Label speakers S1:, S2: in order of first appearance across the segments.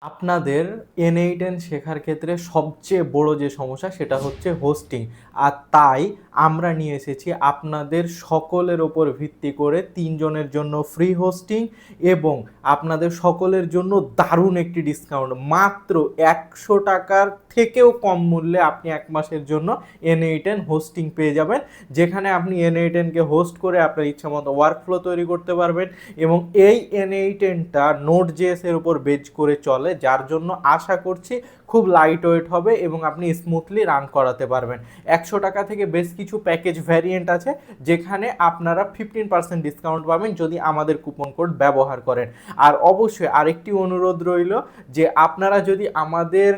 S1: আপনাদের N8N শেখার ক্ষেত্রে সবচেয়ে বড় যে সমস্যা সেটা হচ্ছে হোস্টিং। আর তাই আমরা নিয়ে এসেছি আপনাদের সকলের ওপর ভিত্তি করে 3 জনের জন্য ফ্রি হোস্টিং এবং আপনাদের সকলের জন্য দারুণ একটি ডিসকাউন্ট। মাত্র 100 টাকার থেকেও কম মূল্যে আপনি 1 মাসের জন্য N8N হোস্টিং পেয়ে যাবেন, যেখানে আপনি N8Nকে হোস্ট করে আপনার ইচ্ছামতো ওয়ার্কফ্লো তৈরি করতে পারবেন। এবং এই N8Nটা Node.js এর উপর বেজ করে চলে, যার জন্য আশা করছি খুব লাইট ওয়েট হবে এবং আপনি স্মুথলি রান করাতে পারবেন। 100 টাকা থেকে বেশ কিছু প্যাকেজ ভ্যারিয়েন্ট আছে, যেখানে আপনারা 15% ডিসকাউন্ট পাবেন যদি আমাদের কুপন কোড ব্যবহার করেন। আর অবশ্যই আরেকটি অনুরোধ রইল যে আপনারা যদি আমাদের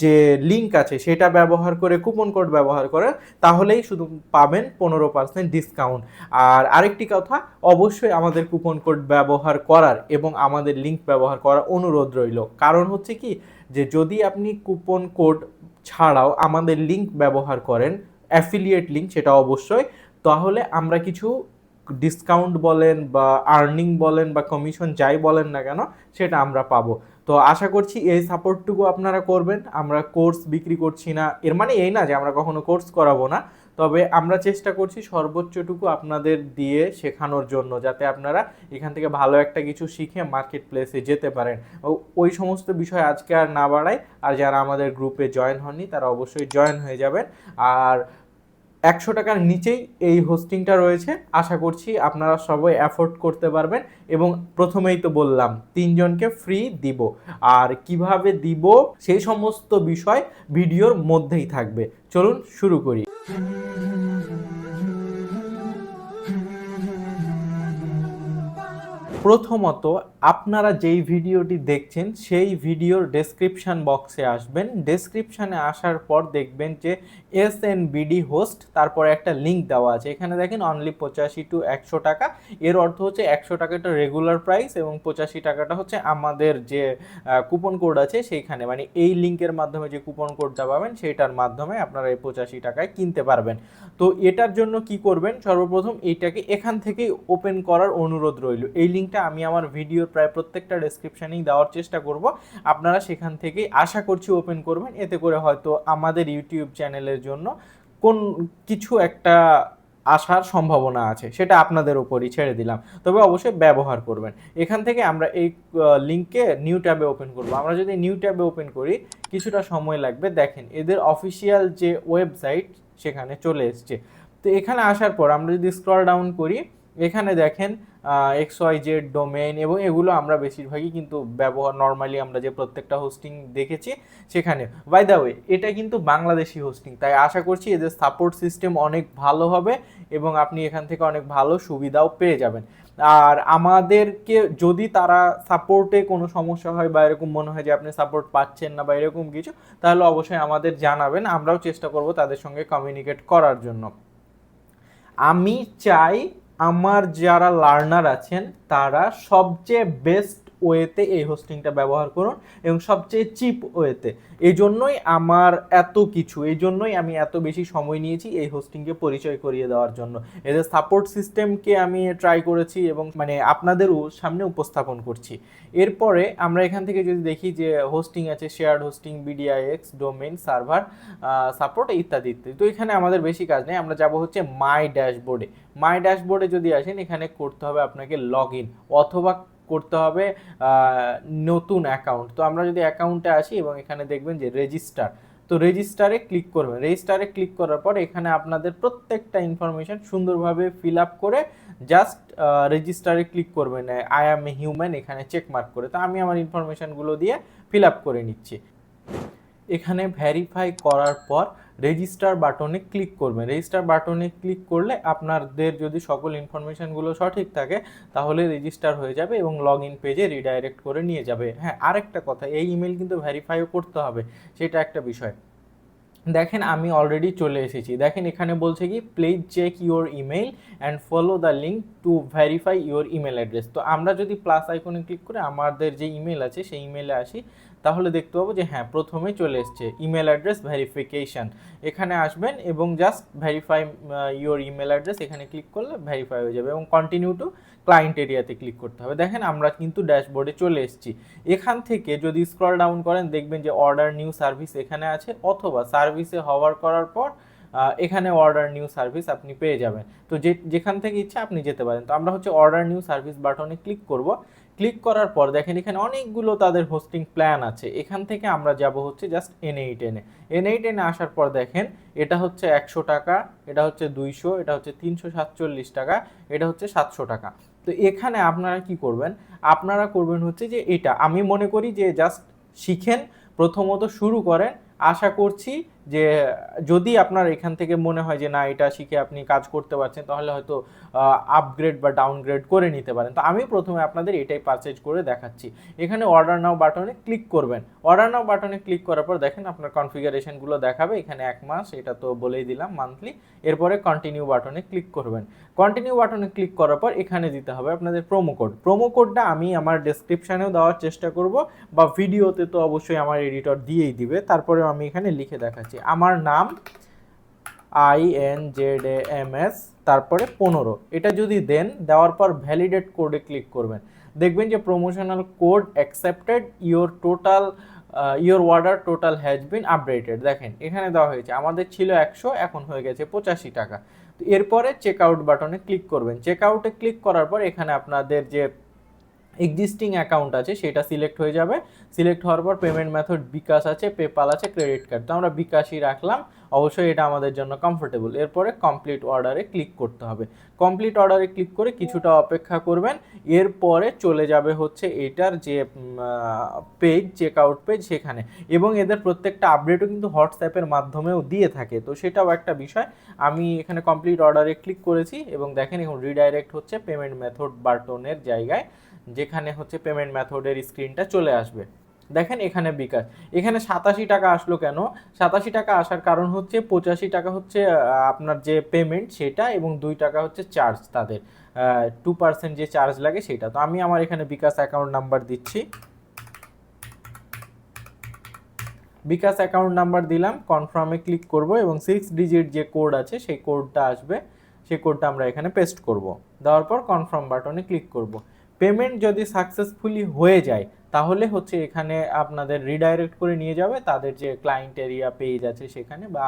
S1: যে লিঙ্ক আছে সেটা ব্যবহার করে কুপন কোড ব্যবহার করেন, তাহলেই শুধু পাবেন 15% ডিসকাউন্ট। আর আরেকটি কথা, অবশ্যই আমাদের কুপন কোড ব্যবহার করার এবং আমাদের লিঙ্ক ব্যবহার করার অনুরোধ রইল। কারণ হচ্ছে কি, যে যদি আপনি কুপন কোড ছাড়াও আমাদের লিঙ্ক ব্যবহার করেন, অ্যাফিলিয়েট লিঙ্ক সেটা অবশ্যই, তাহলে আমরা কিছু ডিসকাউন্ট বলেন বা আর্নিং বলেন বা কমিশন যাই বলেন না কেন, সেটা আমরা পাবো। তো আশা করছি এই সাপোর্টটুকু আপনারা করবেন। আমরা কোর্স বিক্রি করছি না, এর মানে এই না যে আমরা কখনো কোর্স করাবো না, তবে আমরা চেষ্টা করছি সর্বোচ্চটুকু আপনাদের দিয়ে শেখানোর জন্য, যাতে আপনারা এখান থেকে ভালো একটা কিছু শিখে মার্কেট প্লেসে যেতে পারেন। ওই সমস্ত বিষয় আজকে আর না বাড়াই, আর যারা আমাদের গ্রুপে জয়েন হননি তারা অবশ্যই জয়েন হয়ে যাবেন। আর 100 টাকার নিচেই এই হোস্টিংটা রয়েছে, আশা করছি আপনারা সবাই অ্যাফোর্ড করতে পারবেন। এবং প্রথমেই তো বললাম 3 জনকে ফ্রি দিব, আর কিভাবে দিব সেই সমস্ত বিষয় ভিডিওর মধ্যেই থাকবে। চলুন শুরু করি। প্রথমত, আপনারা যেই ভিডিওটি দেখছেন সেই ভিডিওর ডেসক্রিপশান বক্সে আসবেন। ডেসক্রিপশানে আসার পর দেখবেন যে SNBD হোস্ট, তারপরে একটা লিঙ্ক দেওয়া আছে। এখানে দেখেন অনলি 85 to 100 টাকা। এর অর্থ হচ্ছে 100 টাকাটা রেগুলার প্রাইস এবং 85 টাকাটা হচ্ছে আমাদের যে কুপন কোড আছে সেইখানে, মানে এই লিঙ্কের মাধ্যমে যে কুপন কোডটা পাবেন সেইটার মাধ্যমে আপনারা এই 85 টাকায় কিনতে পারবেন। তো এটার জন্য কি করবেন, সর্বপ্রথম এইটাকে এখান থেকেই ওপেন করার অনুরোধ রইল। এই লিঙ্কটা আমি আমার ভিডিওর প্রায় প্রত্যেকটা ডেসক্রিপশানেই দেওয়ার চেষ্টা করব। আপনারা সেখান থেকেই আশা করছি ওপেন করবেন, এতে করে হয়তো আমাদের ইউটিউব চ্যানেলের জন্য কোন কিছু একটা আসার সম্ভাবনা আছে, সেটা আপনাদের উপরই ছেড়ে দিলাম। তবে অবশ্যই ব্যবহার করবেন। এখান থেকে আমরা এই লিঙ্কে নিউ ট্যাবে ওপেন করব। আমরা যদি নিউ ট্যাবে ওপেন করি কিছুটা সময় লাগবে। দেখেন এদের অফিসিয়াল যে ওয়েবসাইট সেখানে চলে এসছে। তো এখানে আসার পর আমরা যদি স্ক্রল ডাউন করি, এখানে দেখেন XYZ ডোমেইন, এবং এগুলো আমরা বেশিরভাগই কিন্তু ব্যবহার নর্মালি আমরা যে প্রত্যেকটা হোস্টিং দেখেছি সেখানে। বাই দ্য ওয়ে, এটা কিন্তু বাংলাদেশি হোস্টিং, তাই আশা করছি এদের সাপোর্ট সিস্টেম অনেক ভালো হবে এবং আপনি এখান থেকে অনেক ভালো সুবিধাও পেয়ে যাবেন। আর আমাদেরকে যদি তারা সাপোর্টে কোনো সমস্যা হয় বা এরকম মনে হয় যে আপনি সাপোর্ট পাচ্ছেন না বা এরকম কিছু, তাহলে অবশ্যই আমাদের জানাবেন, আমরাও চেষ্টা করব তাদের সঙ্গে কমিউনিকেট করার জন্য। আমি চাই আমার যারা লার্নার আছেন তারা সবচেয়ে বেস্ট ওয়েতে এই হোস্টিংটা ব্যবহার করুন এবং সবচেয়ে চিপ ওয়েতে। এই জন্যই আমার এত কিছু, এই জন্যই আমি এত বেশি সময় নিয়েছি এই হোস্টিংকে পরিচয় করিয়ে দেওয়ার জন্য। এদের সাপোর্ট সিস্টেমকে আমি ট্রাই করেছি এবং মানে আপনাদেরও সামনে উপস্থাপন করছি। এরপরে আমরা এখান থেকে যদি দেখি যে হোস্টিং আছে, shared hosting, BDIX, domain, server support ইত্যাদি ইত্যাদি। তো এখানে আমাদের বেশি কাজ নেই, আমরা যাব হচ্ছে মাই ড্যাশবোর্ডে। মাই ড্যাশবোর্ডে যদি আসেন, এখানে করতে হবে আপনাকে লগ ইন অথবা করতে হবে নতুন অ্যাকাউন্ট। তো আমরা যদি অ্যাকাউন্টে আসি এবং এখানে দেখবেন যে রেজিস্টার, তো রেজিস্টারে ক্লিক করবেন। রেজিস্টারে ক্লিক করার পর এখানে আপনাদের প্রত্যেকটা ইনফরমেশন সুন্দরভাবে ফিল আপ করে জাস্ট রেজিস্টারে ক্লিক করবেন, আই অ্যাম এ হিউম্যান এখানে চেক মার্ক করে। তো আমি আমার ইনফরমেশনগুলো দিয়ে ফিল আপ করে নিচ্ছি। এখানে ভেরিফাই করার পর রেজিস্টার বাটনে ক্লিক করবেন। রেজিস্টার বাটনে ক্লিক করলে আপনাদের যদি সকল ইনফরমেশনগুলো সঠিক থাকে তাহলে রেজিস্টার হয়ে যাবে এবং লগ ইন পেজে রিডাইরেক্ট করে নিয়ে যাবে। হ্যাঁ, আরেকটা কথা, এই ইমেল কিন্তু ভেরিফাইও করতে হবে, সেটা একটা বিষয়। দেখেন আমি অলরেডি চলে এসেছি। দেখেন এখানে বলছে কি, please check your email and follow the link to verify your email address. তো আমরা যদি প্লাস আইকনে ক্লিক করে আমাদের যে ইমেল আছে সেই ইমেলে আসি, তাহলে দেখতে পাবো যে হ্যাঁ, প্রথমেই চলে এসছে ইমেল অ্যাড্রেস ভেরিফিকেশান। এখানে আসবেন এবং just verify your email address এখানে ক্লিক করলে ভেরিফাই হয়ে যাবে এবং কন্টিনিউ টু ক্লায়েন্ট এরিয়াতে ক্লিক করতে হবে। দেখেন আমরা কিন্তু ড্যাশবোর্ডে চলে এসেছি। এখান থেকে যদি স্ক্রল ডাউন করেন দেখবেন যে অর্ডার নিউ সার্ভিস এখানে আছে, অথবা সার্ভিসে হওয়ার করার পর এখানে অর্ডার নিউ সার্ভিস আপনি পেয়ে যাবেন। তো যেখান থেকে ইচ্ছা আপনি যেতে পারেন। তো আমরা হচ্ছে অর্ডার নিউ সার্ভিস বাটনে ক্লিক করব। ক্লিক করার পর দেখেন এখানে অনেকগুলো তাদের হোস্টিং প্ল্যান আছে। এখান থেকে আমরা যাব হচ্ছে জাস্ট N8N-এ। N8N-এ আসার পর দেখেন এটা হচ্ছে 100 টাকা, এটা হচ্ছে 200, এটা হচ্ছে 347 টাকা, এটা হচ্ছে 700 টাকা। তো এখানে আপনারা কি করবেন, আপনারা করবেন হচ্ছে যে এটা আমি মনে করি যে জাস্ট শিখেন, প্রথমত শুরু করেন। আশা করছি যে যদি আপনার এখান থেকে মনে হয় যে না এটা শিখে আপনি কাজ করতে পারছেন, তাহলে হয়তো আপগ্রেড বা ডাউনগ্রেড করে নিতে পারেন। তো আমি প্রথমে আপনাদের এটাই পারচেজ করে দেখাচ্ছি। এখানে অর্ডার নাও বাটনে ক্লিক করবেন। অর্ডার নাও বাটনে ক্লিক করার পর দেখেন আপনার কনফিগারেশনগুলো দেখাবে। এখানে 1 মাস, এটা তো বলেই দিলাম মান্থলি। এরপরে কন্টিনিউ বাটনে ক্লিক করবেন। কন্টিনিউ বাটনে ক্লিক করার পর এখানে দিতে হবে আপনাদের প্রোমো কোড। প্রোমো কোডটা আমি আমার ডেসক্রিপশানেও দেওয়ার চেষ্টা করব, বা ভিডিওতে তো অবশ্যই আমার এডিটর দিয়েই দিবে, তারপরেও আমি এখানে লিখে দেখাচ্ছি। আমার নাম INZAMS তারপরে 15, এটা যদি দেন, দেওয়ার পর ভ্যালিডেট কোডে ক্লিক করবেন। দেখবেন যে promotional code accepted, your order total has been updated. দেখেন এখানে দেওয়া হয়েছে, আমাদের ছিল 100, এখন হয়ে গেছে 85 টাকা। তো এরপরে চেক আউট বাটনে ক্লিক করবেন। চেক আউটে ক্লিক করার পর এখানে আপনাদের যে এক্সিস্টিং অ্যাকাউন্ট আছে সেটা সিলেক্ট হয়ে যাবে। সিলেক্ট হওয়ার পর পেমেন্ট মেথড বিকাশ আছে, পেপাল আছে, ক্রেডিট কার্ড। তো আমরা বিকাশই রাখলাম, অবশ্যই এটা আমাদের জন্য কমফোর্টেবল। এরপরে কমপ্লিট অর্ডারে ক্লিক করতে হবে। কমপ্লিট অর্ডারে ক্লিক করে কিছুটা অপেক্ষা করবেন। এরপরে চলে যাবে হচ্ছে এটার যে পেজ, চেক আউট পেজ, সেখানে। এবং এদের প্রত্যেকটা আপডেটও কিন্তু হোয়াটসঅ্যাপের মাধ্যমেও দিয়ে থাকে, তো সেটাও একটা বিষয়। আমি এখানে কমপ্লিট অর্ডারে ক্লিক করেছি এবং দেখেন এখন রিডাইরেক্ট হচ্ছে পেমেন্ট মেথড বাটনের জায়গায়, যেখানে হচ্ছে পেমেন্ট মেথডের স্ক্রিনটা চলে আসবে। দেখেন এখানে বিকাশ, এখানে 87 টাকা আসলো কেন? 87 টাকা আসার কারণ হচ্ছে 85 টাকা হচ্ছে আপনার যে পেমেন্ট সেটা, এবং 2 টাকা হচ্ছে চার্জ, তাদের 2% যে চার্জ লাগে সেটা। তো আমি আমার এখানে বিকাশ অ্যাকাউন্ট নাম্বার দিচ্ছি। বিকাশ অ্যাকাউন্ট নাম্বার দিলাম, কনফার্মে ক্লিক করব এবং 6 ডিজিট যে কোড আছে সেই কোডটা আসবে, সেই কোডটা আমরা এখানে পেস্ট করব। দেওয়ার পর কনফার্ম বাটনে ক্লিক করব। পেমেন্ট যদি সাকসেসফুলি হয়ে যায় তাহলে হচ্ছে এখানে আপনাদের রিডাইরেক্ট করে নিয়ে যাবে তাদের যে ক্লায়েন্ট এরিয়া পেজ আছে সেখানে, বা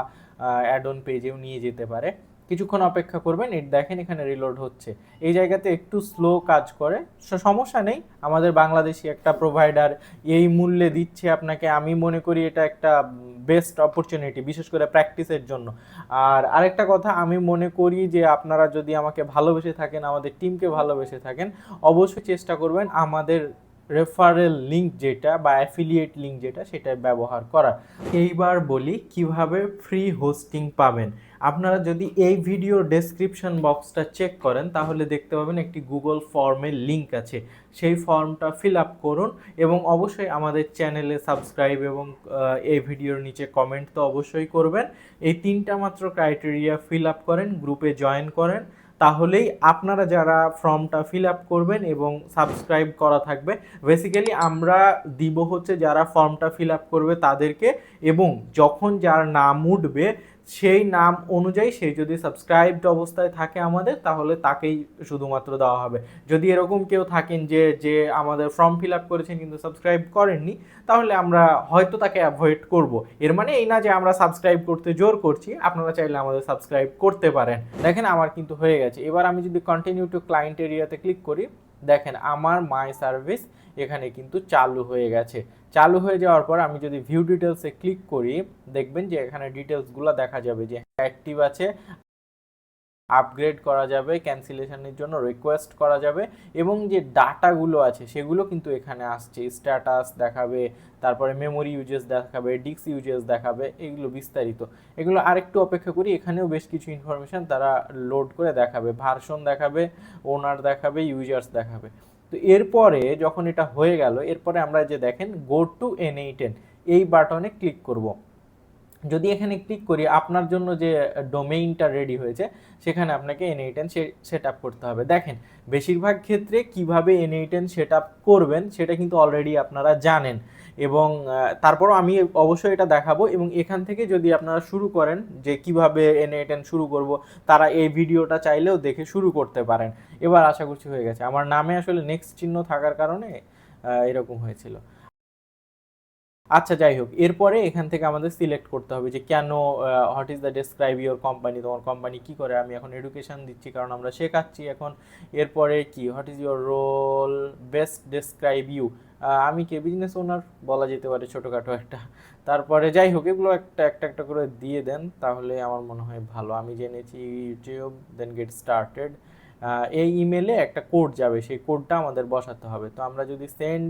S1: অ্যাড অন পেজেও নিয়ে যেতে পারে। কিছুক্ষণ অপেক্ষা করবেন। দেখেন এখানে রিলোড হচ্ছে, এই জায়গাতে একটু স্লো কাজ করে, সমস্যা নেই। আমাদের বাংলাদেশি একটা প্রোভাইডার এই মূল্যে দিচ্ছে আপনাকে, আমি মনে করি এটা একটা বেস্ট অপরচুনিটি, বিশেষ করে প্র্যাকটিসের জন্য। আর আরেকটা কথা, আমি মনে করি যে আপনারা যদি আমাকে ভালোবেসে থাকেন, আমাদের টিমকে ভালোবেসে থাকেন, অবশ্যই চেষ্টা করবেন আমাদের রেফারেল লিঙ্ক যেটা বা অ্যাফিলিয়েট লিঙ্ক যেটা, সেটা ব্যবহার করার। এইবার বলি কিভাবে ফ্রি হোস্টিং পাবেন। আপনারা যদি এই ভিডিওর ডেসক্রিপশন বক্সটা চেক করেন তাহলে দেখতে পাবেন একটি গুগল ফর্মের লিঙ্ক আছে, সেই ফর্মটা ফিল আপ করুন এবং অবশ্যই আমাদের চ্যানেলে সাবস্ক্রাইব এবং এই ভিডিওর নিচে কমেন্ট তো অবশ্যই করবেন। এই 3টা মাত্র ক্রাইটেরিয়া ফিল আপ করেন, গ্রুপে জয়েন করেন, তাহলেই আপনারা যারা ফর্মটা ফিল আপ করবেন এবং সাবস্ক্রাইব করা থাকবে, বেসিক্যালি আমরা দিব হচ্ছে যারা ফর্মটা ফিল আপ করবে তাদেরকে, এবং যখন যার নাম উঠবে সেই নাম অনুযায়ী সে যদি সাবস্ক্রাইবড অবস্থায় থাকে আমাদের, তাহলে তাকেই শুধুমাত্র দেওয়া হবে। যদি এরকম কেউ থাকেন যে আমাদের ফর্ম ফিল আপ করেছেন কিন্তু সাবস্ক্রাইব করেননি, তাহলে আমরা হয়তো তাকে অ্যাভয়েড করব। এর মানে এই না যে আমরা সাবস্ক্রাইব করতে জোর করছি, আপনারা চাইলে আমাদের সাবস্ক্রাইব করতে পারেন। দেখেন আমার কিন্তু হয়ে গেছে। এবার আমি যদি কন্টিনিউ টু ক্লায়েন্ট এরিয়াতে ক্লিক করি, দেখেন আমার মাই সার্ভিস এখানে কিন্তু চালু হয়ে গেছে। চালু হয়ে যাওয়ার পর আমি যদি ভিউ ডিটেলসে ক্লিক করি, দেখবেন যে এখানে ডিটেলসগুলো দেখা যাবে যে অ্যাক্টিভ আছে, আপগ্রেড করা যাবে, ক্যান্সেলেশনের জন্য রিকোয়েস্ট করা যাবে, এবং যে ডাটাগুলো আছে সেগুলো কিন্তু এখানে আসছে। স্ট্যাটাস দেখাবে, তারপরে মেমোরি ইউজেস দেখাবে, ডিস্ক ইউজেস দেখাবে, এগুলো বিস্তারিত। এগুলো আরেকটু অপেক্ষা করি, এখানেও বেশ কিছু ইনফরমেশান তারা লোড করে দেখাবে, ভার্সন দেখাবে, ওনার দেখাবে, ইউজার্স দেখাবে। তো এরপরে যখন এটা হয়ে গেল, এরপরে আমরা যে দেখেন গো টু N8N এই বাটনে ক্লিক করব। যদি এখানে ক্লিক করি, আপনার জন্য যে ডোমেইনটা রেডি হয়েছে সেখানে আপনাকে N8N সেট আপ করতে হবে। দেখেন বেশিরভাগ ক্ষেত্রে কিভাবে N8N সেট আপ করবেন সেটা কিন্তু অলরেডি আপনারা জানেন। এবং তারপরও আমি অবশ্যই এটা দেখাবো। এবং এখান থেকে যদি আপনারা শুরু করেন যে কিভাবে N8N শুরু করব, তারা এই ভিডিওটা চাইলেও দেখে শুরু করতে পারেন। এবার আশা করছি হয়ে গেছে। আমার নামে আসলে নেক্সট চিহ্ন থাকার কারণে এরকম হয়েছিল। আচ্ছা যাই হোক, এরপরে এখান থেকে আমাদের সিলেক্ট করতে হবে যে কেন, what is the describe your company, তোমার কোম্পানি কি করে। আমি এখন এডুকেশন দিচ্ছি কারণ আমরা শেখাচ্ছি এখন। এরপরে কি, what is your role, best describe you, আমি কি বিজনেস ওনার বলা যেতে পারে ছোটোখাটো একটা। তারপরে যাই হোক, এগুলো একটা একটা একটা করে দিয়ে দেন, তাহলে আমার মনে হয় ভালো। আমি জেনেছি ইউটিউব, দেন গেট স্টার্টেড। এই ইমেলে একটা কোড যাবে, সেই কোডটা আমাদের বসাতে হবে। তো আমরা যদি সেন্ড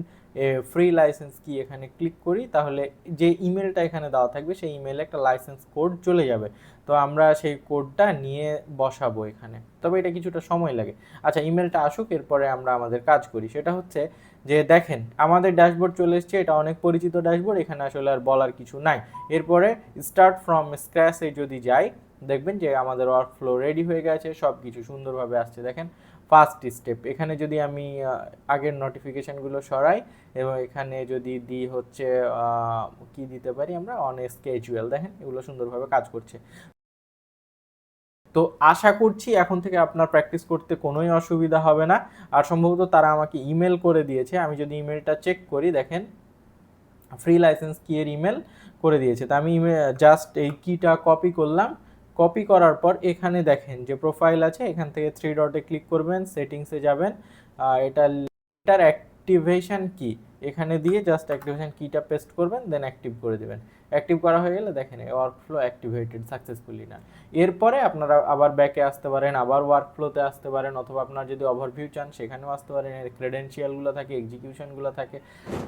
S1: ফ্রি লাইসেন্স কি এখানে ক্লিক করি, তাহলে যে ইমেলটা এখানে দেওয়া থাকবে সেই ইমেলে একটা লাইসেন্স কোড চলে যাবে। তো আমরা সেই কোডটা নিয়ে বসাবো এখানে, তবে এটা কিছুটা সময় লাগে। আচ্ছা, ইমেলটা আসুক, এরপরে আমরা আমাদের কাজ করি। সেটা হচ্ছে যে দেখেন আমাদের ড্যাশবোর্ড চলে এসছে, এটা অনেক পরিচিত ড্যাশবোর্ড, এখানে আসলে আর বলার কিছু নাই। এরপরে স্টার্ট ফ্রম স্ক্র্যাচে যদি যাই, দেখবেন যে আমাদের ওয়ার্কফ্লো রেডি হয়ে গেছে, সব কিছু সুন্দরভাবে আসছে। দেখেন ফার্স্ট স্টেপ, এখানে যদি আমি আগের নোটিফিকেশানগুলো সরাই এবং এখানে যদি দিই হচ্ছে কি দিতে পারি আমরা, অন স্কেজুয়াল, দেখেন এগুলো সুন্দরভাবে কাজ করছে। তো আশা করছি এখন থেকে আপনার প্র্যাকটিস করতে কোনোই অসুবিধা হবে না। আর সম্ভবত তারা আমাকে ইমেল করে দিয়েছে, আমি যদি ইমেলটা চেক করি, দেখেন ফ্রি লাইসেন্স কি এর ইমেল করে দিয়েছে। তো আমি জাস্ট এই কিটা কপি করলাম। কপি করার পর এখানে দেখেন যে প্রোফাইল আছে, এখান থেকে 3 ডটে ক্লিক করবেন, সেটিংসে যাবেন, এটার অ্যাক্টিভেশন কি এখানে দিয়ে জাস্ট অ্যাক্টিভেশন কিটা পেস্ট করবেন, দেন অ্যাক্টিভ করে দেবেন। অ্যাক্টিভ করা হয়ে গেলে দেখেন ওয়ার্কফ্লো অ্যাক্টিভেটেড সাকসেসফুলি না। এরপরে আপনারা আবার ব্যাকে আসতে পারেন, আবার ওয়ার্কফ্লোতে আসতে পারেন, অথবা আপনারা যদি ওভারভিউ চান সেখানেও আসতে পারেন। এর ক্রেডেনশিয়ালগুলো থাকে, এক্সিকিউশনগুলো থাকে।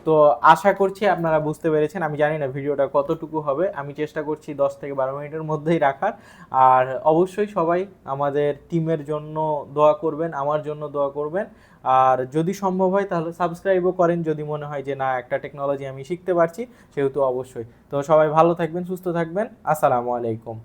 S1: তো আশা করছি আপনারা বুঝতে পেরেছেন। আমি জানি না ভিডিওটা কতটুকু হবে, আমি চেষ্টা করছি 10 থেকে 12 মিনিটের মধ্যেই রাখার। আর অবশ্যই সবাই আমাদের টিমের জন্য দোয়া করবেন, আমার জন্য দোয়া করবেন। আর যদি সম্ভব হয় তাহলে সাবস্ক্রাইবও করেন, যদি মনে হয় যে না একটা টেকনোলজি আমি শিখতে পারছি, সেহেতু অবশ্যই। তো সবাই ভালো থাকবেন, সুস্থ থাকবেন, আসসালামু আলাইকুম।